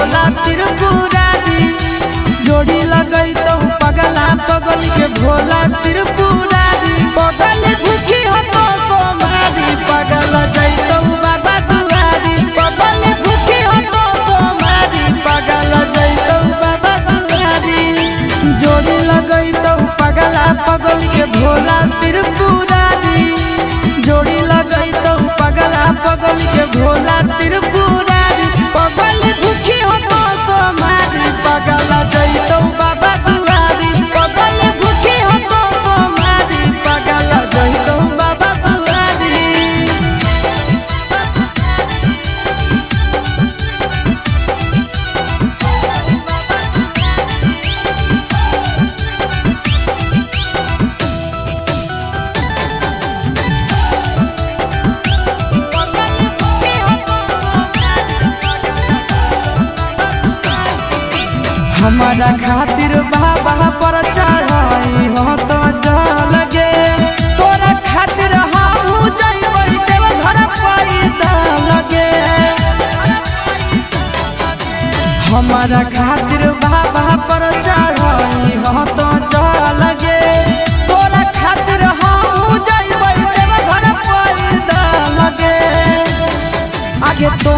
भोला त्रिपुरारी। जोड़ी लगई तो पगला पगल के भोला त्रिपुरारी। पगल भूखी हो तो सोमारी पगल जैतो बाबा दुआरी। पगल भूखी हो तो सोमारी पगल जैतो बाबा दुआरी। जोड़ी लगई तो पगला पगल के भोला त्रिपुरारी। जोड़ी लगई तो पगला पगल के भोला त्रिपुरारी। पगल भूखी हो तो सोमारी पगल जैतो बाबा दुआरी। पगल भूखी हो तो सोमारी पगल जैतो बाबा दुआरी। हमारा खातिर बाबा पर चढ़ाई हो तो जल गे। तोरा खातिर हम जइबै देव घर पैदा लगे। हमारा खातिर बाबा पर चढ़ाई हो तो जल गे। तोरा खातिर हम जइबै देव घर पैदा लगे। आगे तो